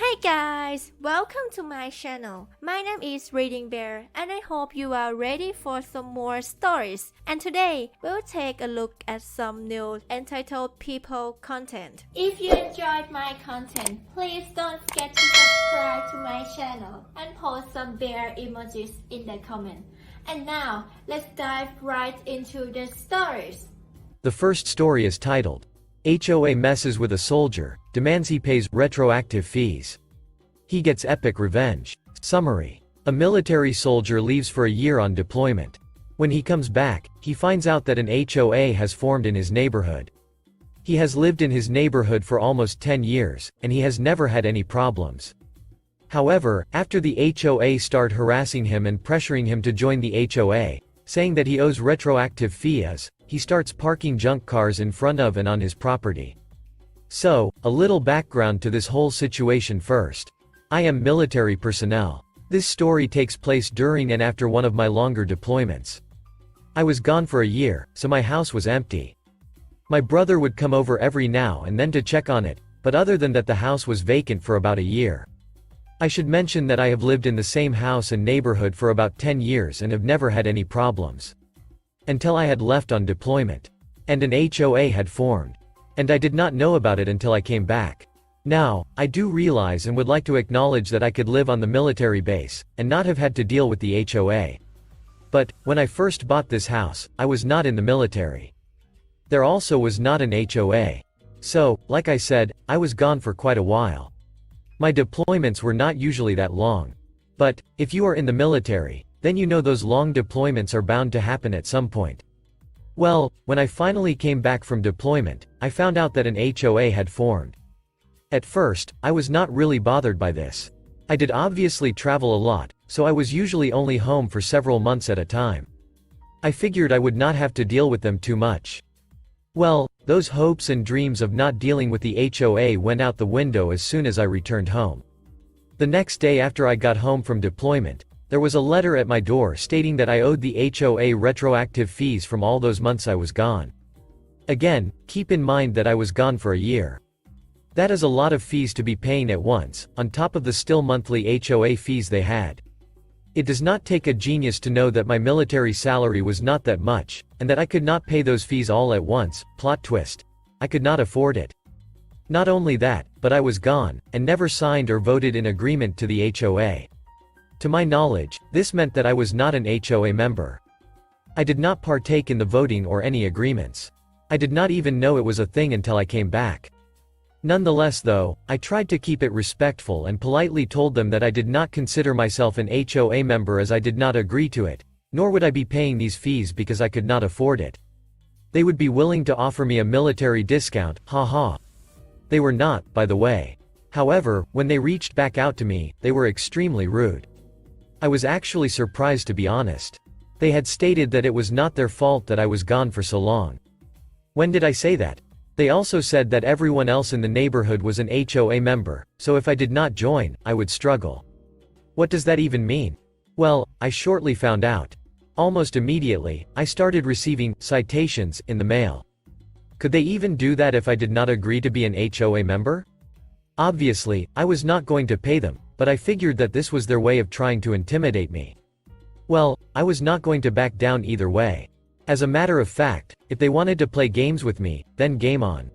Hey guys, welcome to my channel. My name is ReadingBear and I hope you are ready for some more stories. And today, we'll take a look at some new entitled people content. If you enjoyed my content, please don't forget to subscribe to my channel and post some bear emojis in the comment. And now, let's dive right into the stories. The first story is titled, HOA messes with a soldier, demands he pays retroactive fees. He gets epic revenge. Summary. A military soldier leaves for a year on deployment. When he comes back, he finds out that an HOA has formed in his neighborhood. He has lived in his neighborhood for almost 10 years, and he has never had any problems. However, after the HOA start harassing him and pressuring him to join the HOA, saying that he owes retroactive fees, he starts parking junk cars in front of and on his property. So, a little background to this whole situation first. I am military personnel. This story takes place during and after one of my longer deployments. I was gone for a year, so my house was empty. My brother would come over every now and then to check on it, but other than that the house was vacant for about a year. I should mention that I have lived in the same house and neighborhood for about 10 years and have never had any problems. Until I had left on deployment. And an HOA had formed. And I did not know about it until I came back. Now, I do realize and would like to acknowledge that I could live on the military base, and not have had to deal with the HOA. But, when I first bought this house, I was not in the military. There also was not an HOA. So, like I said, I was gone for quite a while. My deployments were not usually that long. But, if you are in the military, then you know those long deployments are bound to happen at some point. Well, when I finally came back from deployment, I found out that an HOA had formed. At first, I was not really bothered by this. I did obviously travel a lot, so I was usually only home for several months at a time. I figured I would not have to deal with them too much. Well, those hopes and dreams of not dealing with the HOA went out the window as soon as I returned home. The next day after I got home from deployment, there was a letter at my door stating that I owed the HOA retroactive fees from all those months I was gone. Again, keep in mind that I was gone for a year. That is a lot of fees to be paying at once, on top of the still monthly HOA fees they had. It does not take a genius to know that my military salary was not that much, and that I could not pay those fees all at once. Plot twist. I could not afford it. Not only that, but I was gone, and never signed or voted in agreement to the HOA. To my knowledge, this meant that I was not an HOA member. I did not partake in the voting or any agreements. I did not even know it was a thing until I came back. Nonetheless though, I tried to keep it respectful and politely told them that I did not consider myself an HOA member as I did not agree to it, nor would I be paying these fees because I could not afford it. They would be willing to offer me a military discount, haha. They were not, by the way. However, when they reached back out to me, they were extremely rude. I was actually surprised to be honest. They had stated that it was not their fault that I was gone for so long. When did I say that? They also said that everyone else in the neighborhood was an HOA member, so if I did not join, I would struggle. What does that even mean? Well, I shortly found out. Almost immediately, I started receiving citations in the mail. Could they even do that if I did not agree to be an HOA member? Obviously, I was not going to pay them, but I figured that this was their way of trying to intimidate me. Well, I was not going to back down either way. As a matter of fact, if they wanted to play games with me, then game on.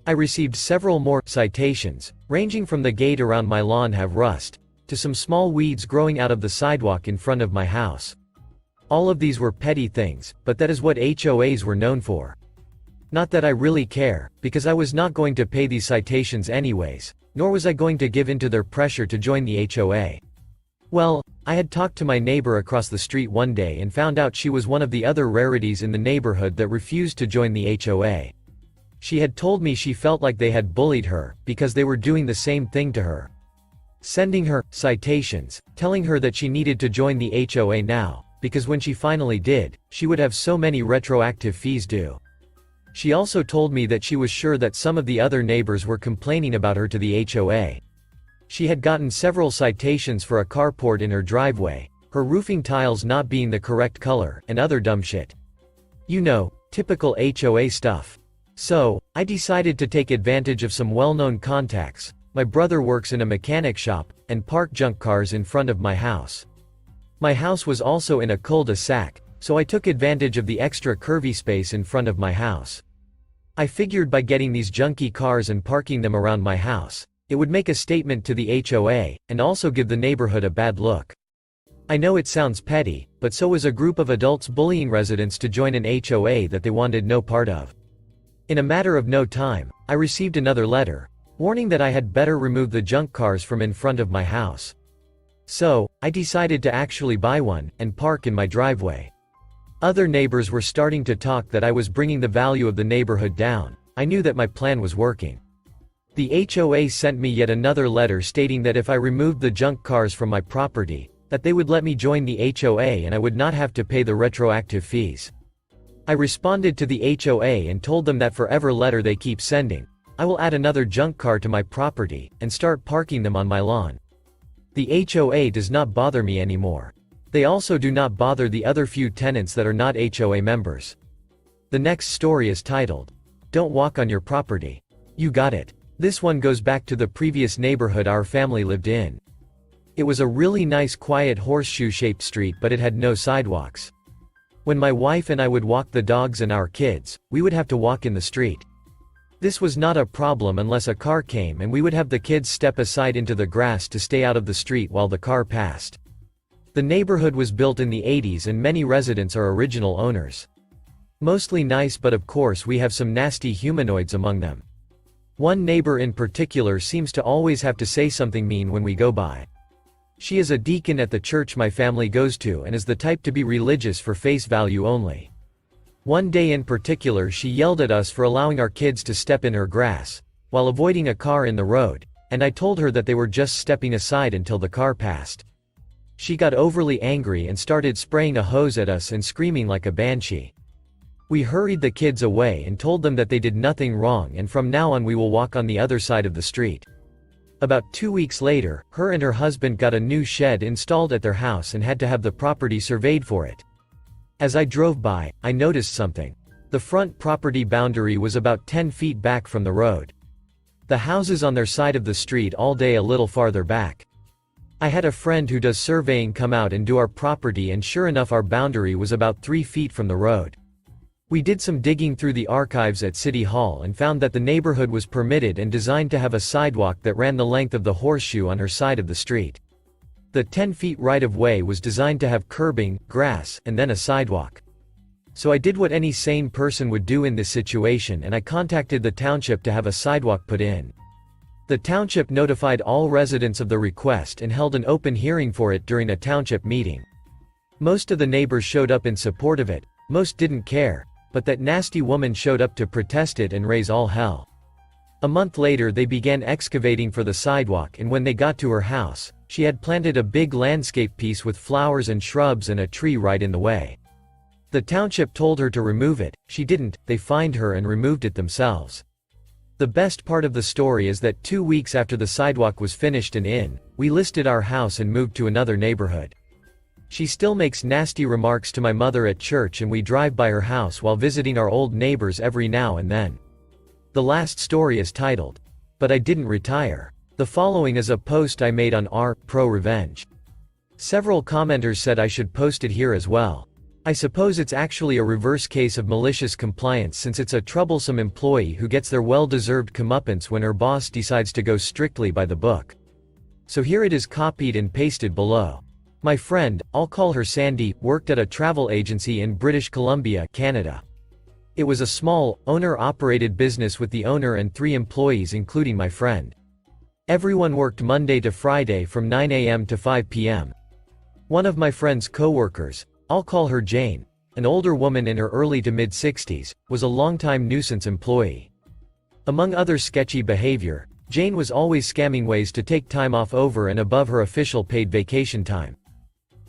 I received several more citations, ranging from the gate around my lawn have rust, to some small weeds growing out of the sidewalk in front of my house. All of these were petty things, but that is what HOAs were known for. Not that I really care, because I was not going to pay these citations anyways, nor was I going to give in to their pressure to join the HOA. Well, I had talked to my neighbor across the street one day and found out she was one of the other rarities in the neighborhood that refused to join the HOA. She had told me she felt like they had bullied her, because they were doing the same thing to her. Sending her citations, telling her that she needed to join the HOA now, because when she finally did, she would have so many retroactive fees due. She also told me that she was sure that some of the other neighbors were complaining about her to the HOA. She had gotten several citations for a carport in her driveway, her roofing tiles not being the correct color, and other dumb shit. You know, typical HOA stuff. So, I decided to take advantage of some well-known contacts, my brother works in a mechanic shop, and park junk cars in front of my house. My house was also in a cul-de-sac, so I took advantage of the extra curvy space in front of my house. I figured by getting these junky cars and parking them around my house, it would make a statement to the HOA, and also give the neighborhood a bad look. I know it sounds petty, but so was a group of adults bullying residents to join an HOA that they wanted no part of. In a matter of no time, I received another letter, warning that I had better remove the junk cars from in front of my house. So, I decided to actually buy one, and park in my driveway. Other neighbors were starting to talk that I was bringing the value of the neighborhood down. I knew that my plan was working. The HOA sent me yet another letter stating that if I removed the junk cars from my property, that they would let me join the HOA and I would not have to pay the retroactive fees. I responded to the HOA and told them that for every letter they keep sending, I will add another junk car to my property, and start parking them on my lawn. The HOA does not bother me anymore. They also do not bother the other few tenants that are not HOA members. The next story is titled, "Don't Walk on Your Property." You got it. This one goes back to the previous neighborhood our family lived in. It was a really nice quiet horseshoe-shaped street, but it had no sidewalks. When my wife and I would walk the dogs and our kids, we would have to walk in the street. This was not a problem unless a car came and we would have the kids step aside into the grass to stay out of the street while the car passed. The neighborhood was built in the 80s and many residents are original owners. Mostly nice, but of course we have some nasty humanoids among them. One neighbor in particular seems to always have to say something mean when we go by. She is a deacon at the church my family goes to and is the type to be religious for face value only. One day in particular she yelled at us for allowing our kids to step in her grass, while avoiding a car in the road, and I told her that they were just stepping aside until the car passed. She got overly angry and started spraying a hose at us and screaming like a banshee. We hurried the kids away and told them that they did nothing wrong and from now on we will walk on the other side of the street. About 2 weeks later, her and her husband got a new shed installed at their house and had to have the property surveyed for it. As I drove by, I noticed something. The front property boundary was about 10 feet back from the road. The houses on their side of the street all day a little farther back. I had a friend who does surveying come out and do our property, and sure enough our boundary was about 3 feet from the road. We did some digging through the archives at City Hall and found that the neighborhood was permitted and designed to have a sidewalk that ran the length of the horseshoe on her side of the street. The 10 feet right-of-way was designed to have curbing, grass, and then a sidewalk. So I did what any sane person would do in this situation and I contacted the township to have a sidewalk put in. The township notified all residents of the request and held an open hearing for it during a township meeting. Most of the neighbors showed up in support of it, most didn't care, but that nasty woman showed up to protest it and raise all hell. A month later they began excavating for the sidewalk, and when they got to her house, she had planted a big landscape piece with flowers and shrubs and a tree right in the way. The township told her to remove it, she didn't, they fined her and removed it themselves. The best part of the story is that 2 weeks after the sidewalk was finished and in, we listed our house and moved to another neighborhood. She still makes nasty remarks to my mother at church and we drive by her house while visiting our old neighbors every now and then. The last story is titled, "But I Didn't Retire." The following is a post I made on r/pro revenge. Several commenters said I should post it here as well. I suppose it's actually a reverse case of malicious compliance, since it's a troublesome employee who gets their well-deserved comeuppance when her boss decides to go strictly by the book. So here it is copied and pasted below. My friend, I'll call her Sandy, worked at a travel agency in British Columbia, Canada. It was a small, owner-operated business with the owner and 3 employees including my friend. Everyone worked Monday to Friday from 9 a.m. to 5 p.m. One of my friend's co-workers, I'll call her Jane, an older woman in her early to mid-60s, was a longtime nuisance employee. Among other sketchy behavior, Jane was always scamming ways to take time off over and above her official paid vacation time.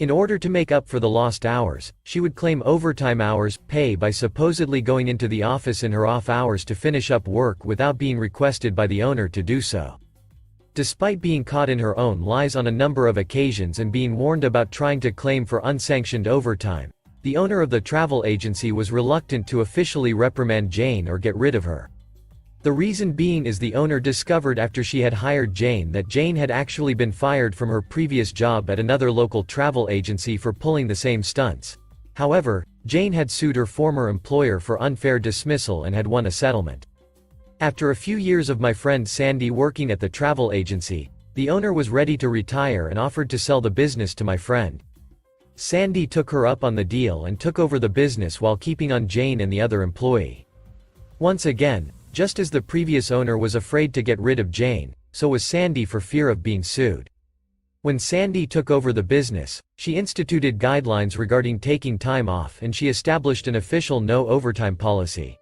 In order to make up for the lost hours, she would claim overtime hours pay by supposedly going into the office in her off hours to finish up work without being requested by the owner to do so. Despite being caught in her own lies on a number of occasions and being warned about trying to claim for unsanctioned overtime, the owner of the travel agency was reluctant to officially reprimand Jane or get rid of her. The reason being is the owner discovered after she had hired Jane that Jane had actually been fired from her previous job at another local travel agency for pulling the same stunts. However, Jane had sued her former employer for unfair dismissal and had won a settlement. After a few years of my friend Sandy working at the travel agency, the owner was ready to retire and offered to sell the business to my friend. Sandy took her up on the deal and took over the business while keeping on Jane and the other employee. Once again, just as the previous owner was afraid to get rid of Jane, so was Sandy for fear of being sued. When Sandy took over the business, she instituted guidelines regarding taking time off and she established an official no overtime policy.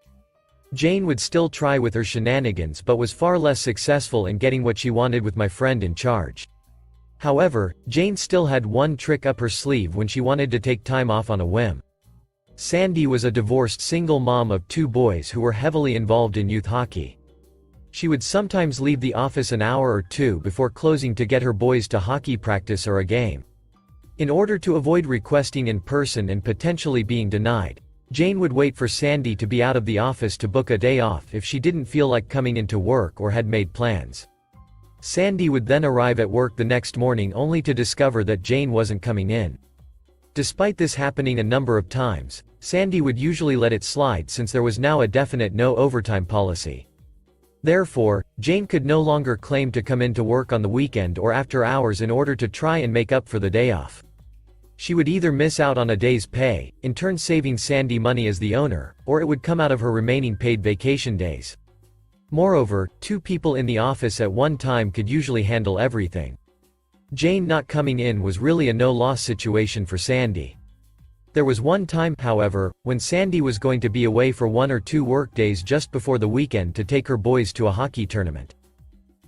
Jane would still try with her shenanigans but was far less successful in getting what she wanted with my friend in charge. However, Jane still had one trick up her sleeve when she wanted to take time off on a whim. Sandy was a divorced single mom of 2 boys who were heavily involved in youth hockey. She would sometimes leave the office an hour or 2 before closing to get her boys to hockey practice or a game. In order to avoid requesting in person and potentially being denied, Jane would wait for Sandy to be out of the office to book a day off if she didn't feel like coming into work or had made plans. Sandy would then arrive at work the next morning only to discover that Jane wasn't coming in. Despite this happening a number of times, Sandy would usually let it slide since there was now a definite no overtime policy. Therefore, Jane could no longer claim to come into work on the weekend or after hours in order to try and make up for the day off. She would either miss out on a day's pay, in turn saving Sandy money as the owner, or it would come out of her remaining paid vacation days. Moreover, 2 people in the office at one time could usually handle everything. Jane not coming in was really a no-loss situation for Sandy. There was one time, however, when Sandy was going to be away for 1 or 2 work days just before the weekend to take her boys to a hockey tournament.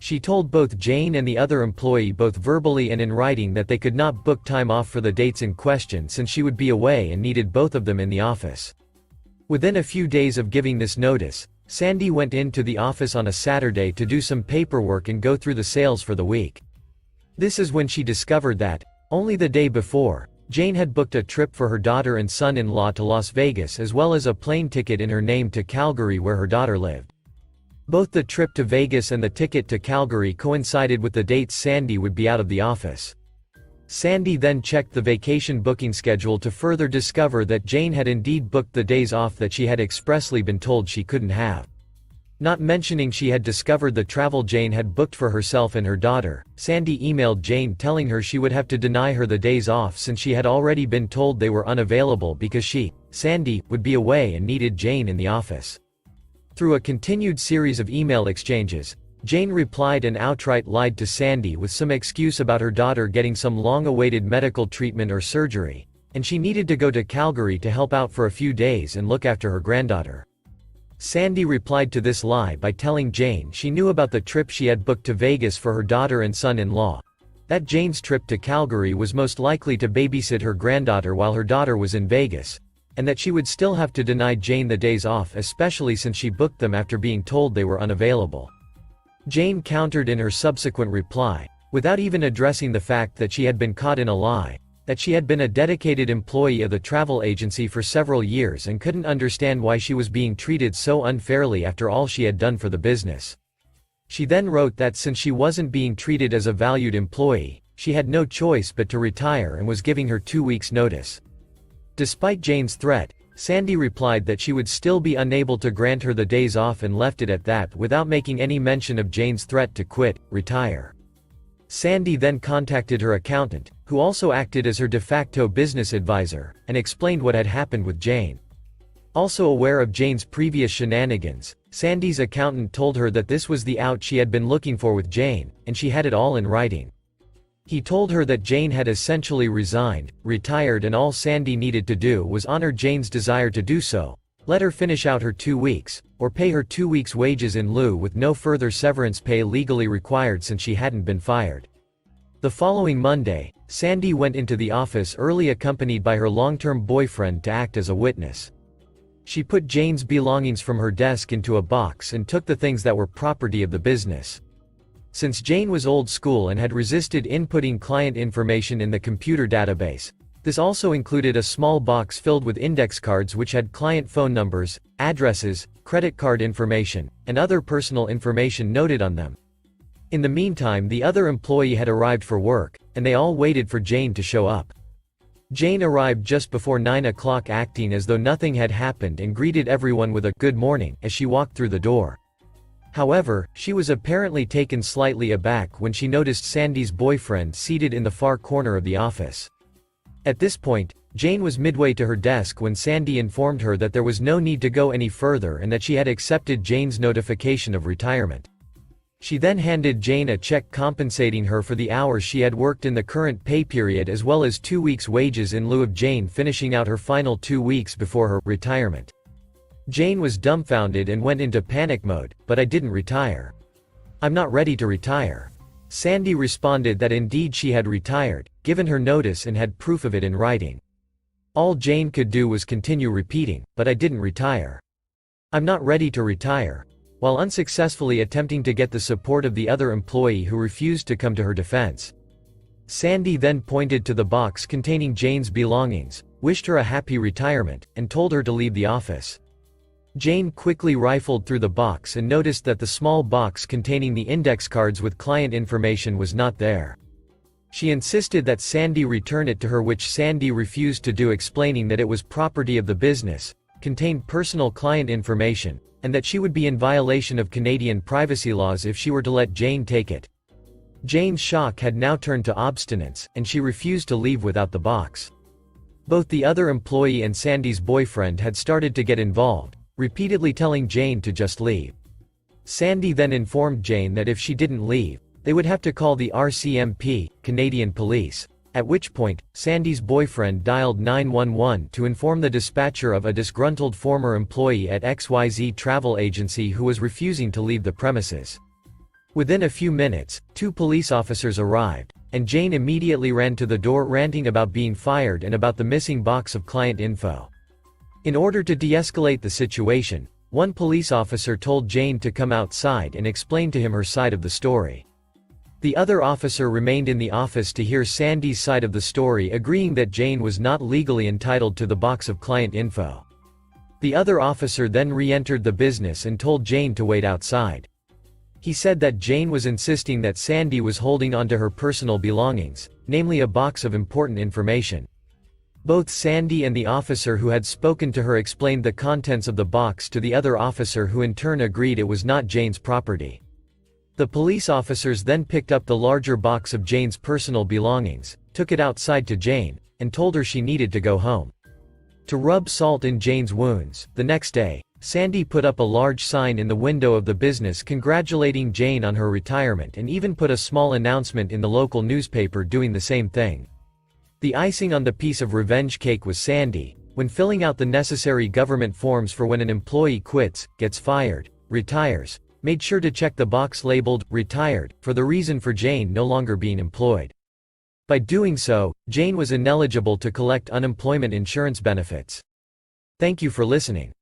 She told both Jane and the other employee both verbally and in writing that they could not book time off for the dates in question since she would be away and needed both of them in the office. Within a few days of giving this notice, Sandy went into the office on a Saturday to do some paperwork and go through the sales for the week. This is when she discovered that, only the day before, Jane had booked a trip for her daughter and son-in-law to Las Vegas as well as a plane ticket in her name to Calgary where her daughter lived. Both the trip to Vegas and the ticket to Calgary coincided with the dates Sandy would be out of the office. Sandy then checked the vacation booking schedule to further discover that Jane had indeed booked the days off that she had expressly been told she couldn't have. Not mentioning she had discovered the travel Jane had booked for herself and her daughter, Sandy emailed Jane telling her she would have to deny her the days off since she had already been told they were unavailable because she, Sandy, would be away and needed Jane in the office. Through a continued series of email exchanges, Jane replied and outright lied to Sandy with some excuse about her daughter getting some long-awaited medical treatment or surgery, and she needed to go to Calgary to help out for a few days and look after her granddaughter. Sandy replied to this lie by telling Jane she knew about the trip she had booked to Vegas for her daughter and son-in-law, that Jane's trip to Calgary was most likely to babysit her granddaughter while her daughter was in Vegas, and that she would still have to deny Jane the days off especially since she booked them after being told they were unavailable. Jane countered in her subsequent reply, without even addressing the fact that she had been caught in a lie, that she had been a dedicated employee of the travel agency for several years and couldn't understand why she was being treated so unfairly after all she had done for the business. She then wrote that since she wasn't being treated as a valued employee, she had no choice but to retire and was giving her 2 weeks' notice. Despite Jane's threat, Sandy replied that she would still be unable to grant her the days off and left it at that without making any mention of Jane's threat to quit, retire. Sandy then contacted her accountant, who also acted as her de facto business advisor, and explained what had happened with Jane. Also aware of Jane's previous shenanigans, Sandy's accountant told her that this was the out she had been looking for with Jane, and she had it all in writing. He told her that Jane had essentially resigned, retired, and all Sandy needed to do was honor Jane's desire to do so, let her finish out her 2 weeks, or pay her 2 weeks' wages in lieu with no further severance pay legally required since she hadn't been fired. The following Monday, Sandy went into the office early accompanied by her long-term boyfriend to act as a witness. She put Jane's belongings from her desk into a box and took the things that were property of the business. Since Jane was old school and had resisted inputting client information in the computer database, This also included a small box filled with index cards which had client phone numbers, addresses, credit card information, and other personal information noted on them. In the meantime, the other employee had arrived for work, and they all waited for Jane to show up. Jane arrived just before 9 o'clock, acting as though nothing had happened, and greeted everyone with a "good morning" as she walked through the door. However, she was apparently taken slightly aback when she noticed Sandy's boyfriend seated in the far corner of the office. At this point, Jane was midway to her desk when Sandy informed her that there was no need to go any further and that she had accepted Jane's notification of retirement. She then handed Jane a check compensating her for the hours she had worked in the current pay period, as well as 2 weeks' wages in lieu of Jane finishing out her final 2 weeks before her retirement. Jane was dumbfounded and went into panic mode. "But I didn't retire. I'm not ready to retire." Sandy responded that indeed she had retired, given her notice and had proof of it in writing. All Jane could do was continue repeating, "But I didn't retire. I'm not ready to retire," while unsuccessfully attempting to get the support of the other employee who refused to come to her defense. Sandy then pointed to the box containing Jane's belongings, wished her a happy retirement, and told her to leave the office. Jane quickly rifled through the box and noticed that the small box containing the index cards with client information was not there. She insisted that Sandy return it to her, which Sandy refused to do, explaining that it was property of the business, contained personal client information, and that she would be in violation of Canadian privacy laws if she were to let Jane take it. Jane's shock had now turned to obstinance, and she refused to leave without the box. Both the other employee and Sandy's boyfriend had started to get involved, repeatedly telling Jane to just leave. Sandy then informed Jane that if she didn't leave, they would have to call the RCMP, Canadian Police, at which point, Sandy's boyfriend dialed 911 to inform the dispatcher of a disgruntled former employee at XYZ travel agency who was refusing to leave the premises. Within a few minutes, 2 police officers arrived, and Jane immediately ran to the door ranting about being fired and about the missing box of client info. In order to de-escalate the situation, one police officer told Jane to come outside and explain to him her side of the story. The other officer remained in the office to hear Sandy's side of the story, agreeing that Jane was not legally entitled to the box of client info. The other officer then re-entered the business and told Jane to wait outside. He said that Jane was insisting that Sandy was holding onto her personal belongings, namely a box of important information. Both Sandy and the officer who had spoken to her explained the contents of the box to the other officer, who in turn agreed it was not Jane's property. The police officers then picked up the larger box of Jane's personal belongings, took it outside to Jane, and told her she needed to go home. To rub salt in Jane's wounds, the next day, Sandy put up a large sign in the window of the business congratulating Jane on her retirement, and even put a small announcement in the local newspaper doing the same thing. The icing on the piece of revenge cake was Sandy, when filling out the necessary government forms for when an employee quits, gets fired, retires, made sure to check the box labeled "retired" for the reason for Jane no longer being employed. By doing so, Jane was ineligible to collect unemployment insurance benefits. Thank you for listening.